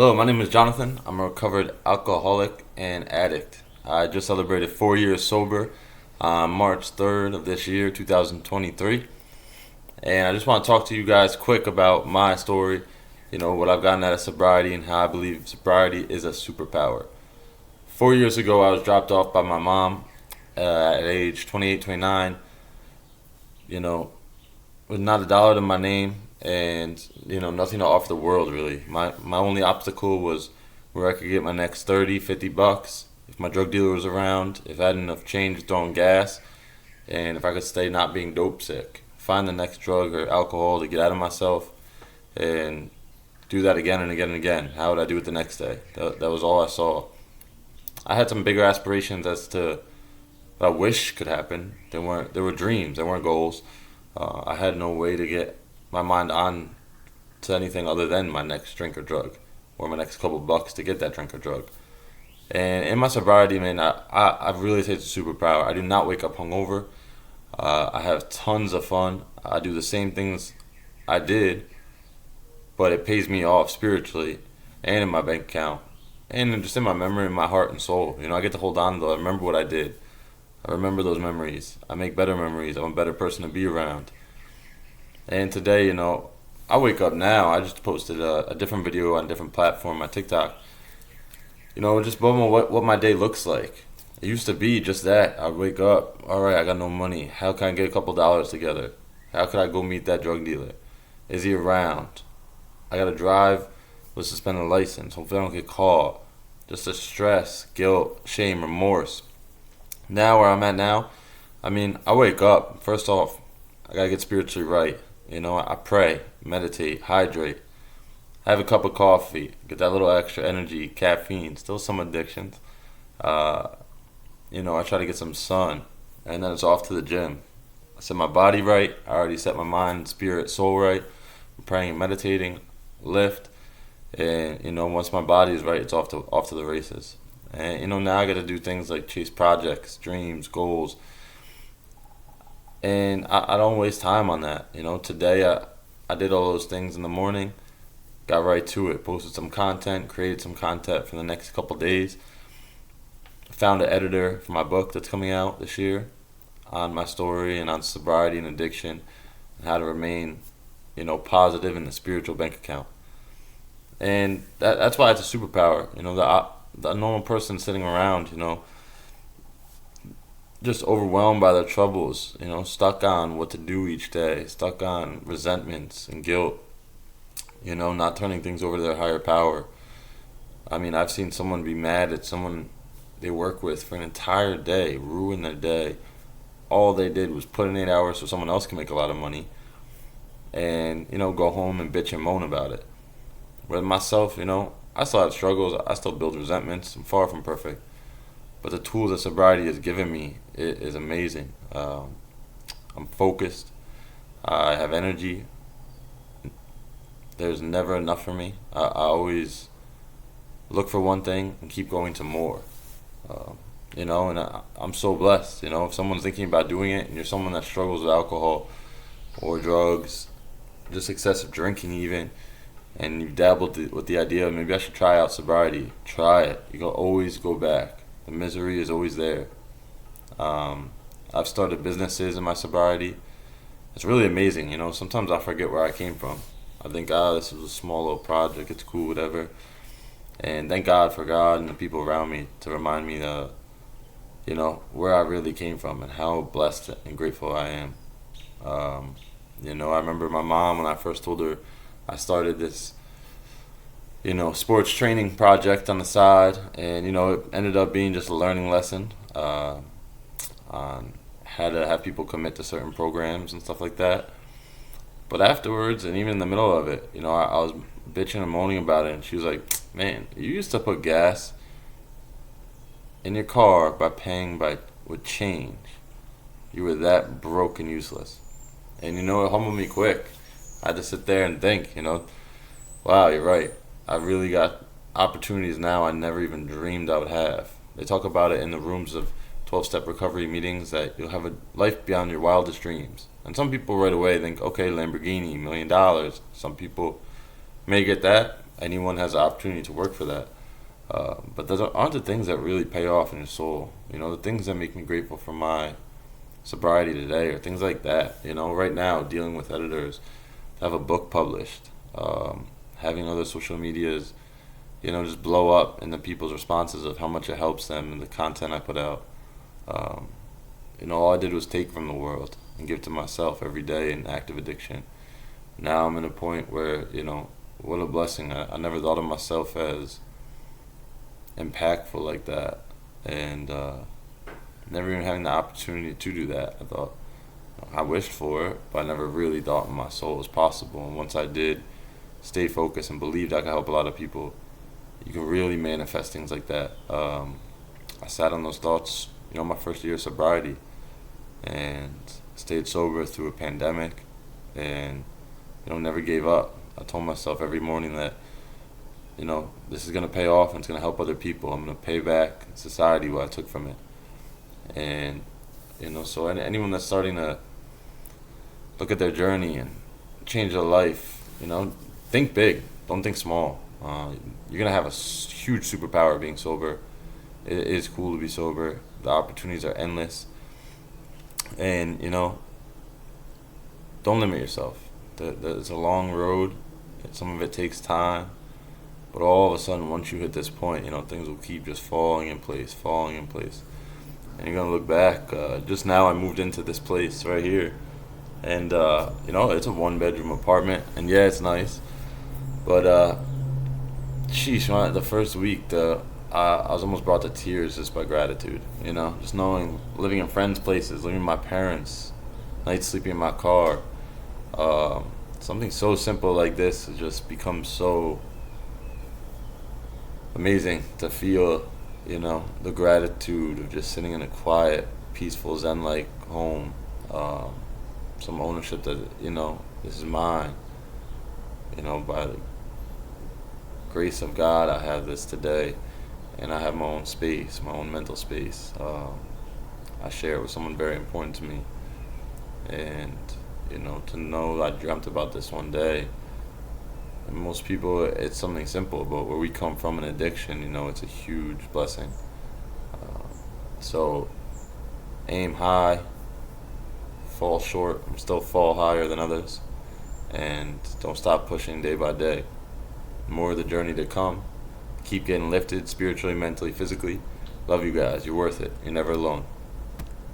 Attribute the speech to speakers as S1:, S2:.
S1: Hello, my name is Jonathan. I'm a recovered alcoholic and addict. I just celebrated 4 years sober on March 3rd of this year, 2023. And I just want to talk to you guys quick about my story, what I've gotten out of sobriety and how I believe sobriety is a superpower. 4 years ago, I was dropped off by my mom at age 28, 29, with not a dollar to my name and nothing to offer the world really. My only obstacle was where I could get my next 30, $50, if my drug dealer was around, if I had enough change throwing gas, and if I could stay not being dope sick. Find the next drug or alcohol to get out of myself and do that again and again and again. How would I do it the next day? That was all I saw. I had some bigger aspirations as to what I wish could happen. They were dreams, they weren't goals. I had no way to get my mind on to anything other than my next drink or drug, or my next couple bucks to get that drink or drug. And in my sobriety, man, I really say it's a superpower. I do not wake up hungover. I have tons of fun. I do the same things I did, but it pays me off spiritually and in my bank account and just in my memory, in my heart and soul. I get to hold on to it. I remember what I did. I remember those memories. I make better memories. I'm a better person to be around. And today, I wake up now. I just posted a different video on a different platform, my TikTok. Just about what my day looks like. It used to be just that. I wake up, all right, I got no money. How can I get a couple dollars together? How could I go meet that drug dealer? Is he around? I got to drive with suspended license. Hopefully I don't get caught. Just the stress, guilt, shame, remorse. Now where I'm at now, I wake up. First off, I gotta get spiritually right. I pray, meditate, hydrate, have a cup of coffee, get that little extra energy, caffeine, still some addictions. I try to get some sun, and then it's off to the gym. I set my body right. I already set my mind, spirit, soul right. I'm praying and meditating, lift, and once my body is right, it's off to the races. And now I got to do things like chase projects, dreams, goals, and I don't waste time on that. Today I did all those things in the morning, got right to it, posted some content, created some content for the next couple days, found an editor for my book that's coming out this year on my story and on sobriety and addiction and how to remain, positive in the spiritual bank account. And that's why it's a superpower. The normal person sitting around, just overwhelmed by their troubles, stuck on what to do each day, stuck on resentments and guilt, not turning things over to their higher power. I've seen someone be mad at someone they work with for an entire day, ruin their day. All they did was put in 8 hours so someone else can make a lot of money and, go home and bitch and moan about it. With myself, I still have struggles. I still build resentments. I'm far from perfect. But the tools that sobriety has given me is amazing. I'm focused. I have energy. There's never enough for me. I always look for one thing and keep going to more. And I'm so blessed. If someone's thinking about doing it and you're someone that struggles with alcohol or drugs, just excessive drinking even, and you've dabbled with the idea of maybe I should try out sobriety, try it. You can always go back. The misery is always there. I've started businesses in my sobriety. It's really amazing. Sometimes I forget where I came from. I think, this is a small little project. It's cool, whatever. And thank God for God and the people around me to remind me that, where I really came from and how blessed and grateful I am. I remember my mom when I first told her I started this, sports training project on the side, and it ended up being just a learning lesson on how to have people commit to certain programs and stuff like that. But afterwards, and even in the middle of it, I was bitching and moaning about it, and she was like, "Man, you used to put gas in your car by paying with change. You were that broke and useless." And it humbled me quick. I had to sit there and think, wow, you're right. I really got opportunities now I never even dreamed I would have. They talk about it in the rooms of 12-step recovery meetings that you'll have a life beyond your wildest dreams. And some people right away think, okay, Lamborghini, $1 million. Some people may get that. anyone has the opportunity to work for that. But those aren't the things that really pay off in your soul. The things that make me grateful for my sobriety today are things like that. Right now, dealing with editors, to have a book published, having other social medias, just blow up in the people's responses of how much it helps them and the content I put out. Um, all I did was take from the world and give to myself every day in active addiction. Now I'm in a point where, what a blessing. I never thought of myself as impactful like that. And never even having the opportunity to do that. I thought, I wished for it, but I never really thought in my soul it was possible. And once I did stay focused and believed I could help a lot of people, you can really manifest things like that. I sat on those thoughts, my first year of sobriety, and stayed sober through a pandemic, and never gave up. I told myself every morning that this is gonna pay off and it's gonna help other people. I'm gonna pay back society what I took from it, and so anyone that's starting to look at their journey and change their life, think big, don't think small. You're gonna have a huge superpower being sober. It is cool to be sober. The opportunities are endless, and don't limit yourself. It's a long road. Some of it takes time, but all of a sudden, once you hit this point, things will keep just falling in place, and you're gonna look back. Just now, I moved into this place right here, and it's a one-bedroom apartment, and yeah, it's nice, but sheesh, the first week, I was almost brought to tears just by gratitude. Just knowing, living in friends' places, living with my parents, nights sleeping in my car. Something so simple like this has just become so amazing to feel, the gratitude of just sitting in a quiet, peaceful, zen-like home. Some ownership that, this is mine. By the grace of God, I have this today, and I have my own space, my own mental space. I share it with someone very important to me, and to know I dreamt about this one day. And most people, it's something simple, but where we come from in addiction, it's a huge blessing. So aim high, fall short, still fall higher than others, and don't stop pushing day by day. More of the journey to come. Keep getting lifted spiritually, mentally, physically. Love you guys. You're worth it. You're never alone.